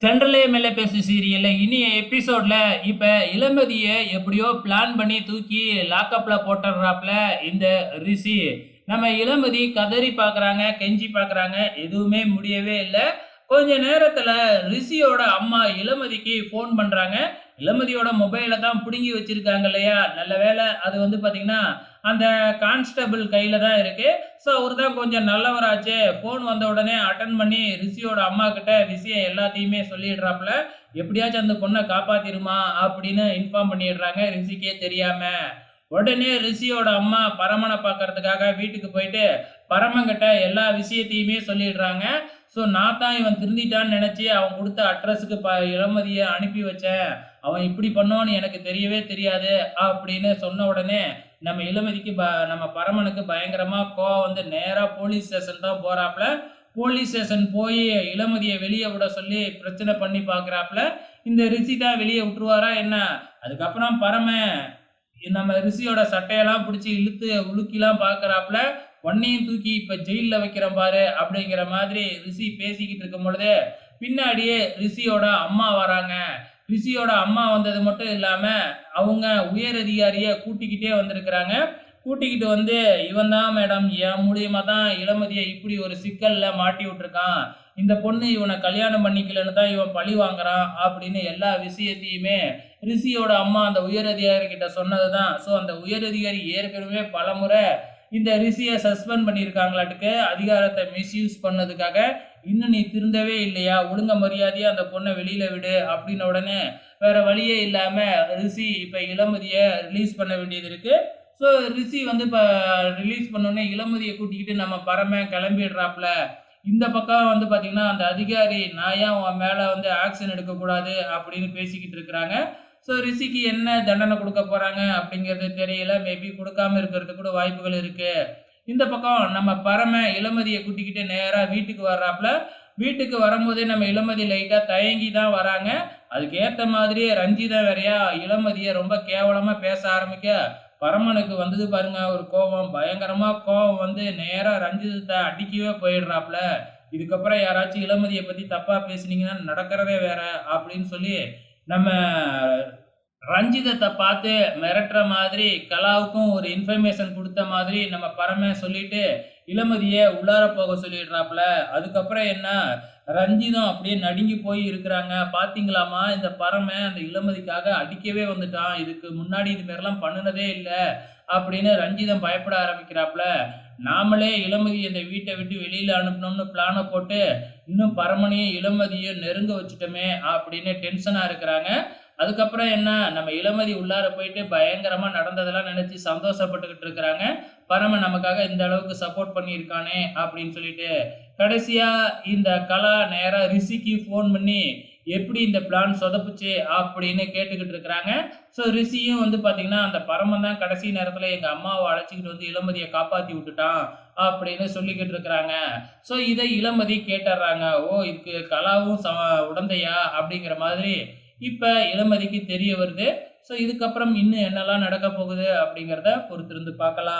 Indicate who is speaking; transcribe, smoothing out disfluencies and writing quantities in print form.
Speaker 1: தென்றலே மெல்ல பேசு சீரியல்ல இனிய எபிசோட்ல இப்ப இளமதிய எப்படியோ பிளான் பண்ணி தூக்கி லாக்கப்ல போட்டுறாப்ல இந்த ரிஷி. நம்ம இளமதி கதறி பார்க்குறாங்க, கெஞ்சி பார்க்குறாங்க. எதுவுமே முடியவே இல்ல. கொஞ்ச நேரத்துல ரிஷியோட அம்மா இளமதிக்கு ஃபோன் பண்றாங்க. இளமதியோட மொபைல தான் புடுங்கி வச்சிருக்காங்க இல்லையா? நல்ல வேளை அது வந்து பார்த்தீங்கன்னா, அந்த கான்ஸ்டபிள் கையில தான் இருக்கு. ஸோ அவரு தான் கொஞ்சம் நல்லவராச்சே. ஃபோன் வந்த உடனே அட்டெண்ட் பண்ணி ரிஷியோட அம்மாகிட்ட விஷயம் எல்லாத்தையுமே சொல்லிடுறாப்ல. "எப்படியாச்சும் அந்த பொண்ண காப்பாத்திருமா" அப்படின்னு இன்ஃபார்ம் பண்ணிடுறாங்க ரிஷிக்கே தெரியாம. உடனே ரிஷியோட அம்மா பரமன பார்க்கறதுக்காக வீட்டுக்கு போயிட்டு, பரமன்கிட்ட எல்லா விஷயத்தையுமே சொல்லிடுறாங்க. ஸோ நான் தான் இவன் திருந்திட்டான்னு நெனச்சு அவன் குடுத்த அட்ரஸுக்கு இளமதிய அனுப்பி வச்சேன். அவன் இப்படி பண்ணுவான்னு எனக்கு தெரியவே தெரியாது அப்படின்னு சொன்ன உடனே, நம்ம இளமதிக்கு நம்ம பரமனுக்கு பயங்கரமா கோவம் வந்து நேரா போலீஸ் ஸ்டேஷன் தான் போறாப்ல. போலீஸ் ஸ்டேஷன் போயி இளமதிய வெளிய விட சொல்லி பிரச்சனை பண்ணி பார்க்குறாப்ல. இந்த ரிஷி தான் வெளிய விட்டுருவாரா என்ன? அதுக்கப்புறம் பரமன் நம்ம ரிஷியோட சட்டையெல்லாம் பிடிச்சு இழுத்து உலுக்கிலாம் பார்க்குறாப்ல. "உன்னையும் தூக்கி இப்ப ஜெயில்ல வைக்கிறேன் பாரு" அப்படிங்கிற மாதிரி ரிஷி பேசிக்கிட்டு இருக்கும் பொழுதே, பின்னாடியே ரிஷியோட அம்மா வராங்க. ரிஷியோட அம்மா வந்தது மட்டும் இல்லாம, அவங்க உயர் அதிகாரிய கூட்டிக்கிட்டே வந்திருக்கிறாங்க. கூட்டிக்கிட்டு வந்து, "இவன் தான் மேடம் என் மூலியமா தான் இளமதிய இப்படி ஒரு சிக்கல்ல மாட்டி விட்டுருக்கான். இந்த பொண்ணு இவன கல்யாணம் பண்ணிக்கலன்னு தான் இவன் பழி வாங்குறான்" அப்படின்னு எல்லா விஷயத்தையுமே ரிஷியோட அம்மா அந்த உயர் அதிகாரி கிட்ட சொன்னது தான். ஸோ அந்த உயர் அதிகாரி ஏற்கனவே பலமுறை இந்த ரிஷிய சஸ்பெண்ட் பண்ணியிருக்காங்களாட்டுக்கு, அதிகாரத்த மிஸ்யூஸ் பண்ணதுக்காக. "இன்னும் நீ திருந்தவே இல்லையா? ஒழுங்க மரியாதையா அந்த பொண்ண வெளியில விடு" அப்படின்ன உடனே, வேற வழியே இல்லாம ரிஷி இப்ப இளமதிய ரிலீஸ் பண்ண வேண்டியது இருக்கு. ஸோ ரிஷி வந்து இப்ப ரிலீஸ் பண்ணோனே இளமதிய கூட்டிக்கிட்டு நம்ம பரமன் கிளம்பிடுறாப்ல. இந்த பக்கம் வந்து பார்த்தீங்கன்னா, அந்த அதிகாரி "நான் ஏன் உன் மேல வந்து ஆக்ஷன் எடுக்கக்கூடாது" அப்படின்னு பேசிக்கிட்டு இருக்கிறாங்க. ஸோ ரிஷிக்கு என்ன தண்டனை குடுக்க போறாங்க அப்படிங்கிறது தெரியல. மேபி குடுக்காம இருக்கிறதுக்கு கூட வாய்ப்புகள் இருக்கு. இந்த பக்கம் நம்ம பரமன் இளமதிய கூட்டிக்கிட்டு நேரா வீட்டுக்கு வர்றாப்ல. வீட்டுக்கு வரும்போதே நம்ம இளமதி லைட்டா தயங்கி தான் வராங்க. அதுக்கு ஏத்த மாதிரியே ரஞ்சிதா வேறயா இளமதிய ரொம்ப கேவலமா பேச ஆரம்பிக்க, பரமனுக்கு வந்தது பாருங்க ஒரு கோவம். பயங்கரமா கோவம் வந்து நேரா ரஞ்சிதத்த அடிக்கவே போயிடுறாப்ல. "இதுக்கப்புறம் யாராச்சும் இளமதிய பத்தி தப்பா பேசுனீங்கன்னா நடக்கிறதே வேற" அப்படின்னு சொல்லி நம்ம ரஞ்சிதத்த பார்த்து மிரட்டுற மாதிரி, கலாவுக்கும் ஒரு இன்ஃபர்மேஷன் குடுத்த மாதிரி நம்ம பரமன் சொல்லிட்டு, இளமதிய உள்ளார போக சொல்லிடுறாப்ல. அதுக்கப்புறம் என்ன, ரஞ்சிதம் அப்படியே நடுங்கி போய் இருக்கிறாங்க. "பார்த்தீங்களாம்மா, இந்த பரமன் அந்த இளமதிக்காக அடிக்கவே வந்துட்டான். இதுக்கு முன்னாடி இது மாரிலாம் பண்ணுனதே இல்ல" அப்படின்னு ரஞ்சிதம் பயப்பட ஆரம்பிக்கிறாப்ல. நாமளே இளமதிய இந்த வீட்ட விட்டு வெளியில அனுப்பணும்னு பிளான போட்டு, இன்னும் பரமனையும் இளமதியும் நெருங்க வச்சுட்டோமே அப்படின்னு டென்ஷனா இருக்கிறாங்க. அதுக்கப்புறம் என்ன, நம்ம இளமதி உள்ளார போயிட்டு பயங்கரமா நடந்ததெல்லாம் நினைச்சு சந்தோஷப்பட்டுக்கிட்டு இருக்கிறாங்க. பரமன் நமக்காக இந்த அளவுக்கு சப்போர்ட் பண்ணியிருக்கானே அப்படின்னு சொல்லிட்டு. கடைசியா இந்த கலா நேரா ரிஷிக்கு ஃபோன் பண்ணி, எப்படி இந்த பிளான் சொதப்புச்சு அப்படின்னு கேட்டுக்கிட்டு இருக்கிறாங்க. ஸோ ரிஷியும் வந்து பார்த்தீங்கன்னா, அந்த பரமன் தான் கடைசி நேரத்தில எங்க அம்மாவ அழைச்சுக்கிட்டு வந்து இளமதிய காப்பாத்தி விட்டுட்டான் அப்படின்னு சொல்லிக்கிட்டு இருக்கிறாங்க. ஸோ இத இளமதி கேட்டர்றாங்க. "ஓ! இதுக்கு கலாவும் உடந்தையா?" அப்படிங்கிற மாதிரி இப்ப இளமதிக்கு தெரிய வருது. ஸோ இதுக்கப்புறம் இன்னும் என்னலாம் நடக்க போகுது அப்படிங்கிறத பொறுத்திருந்து பார்க்கலாம்.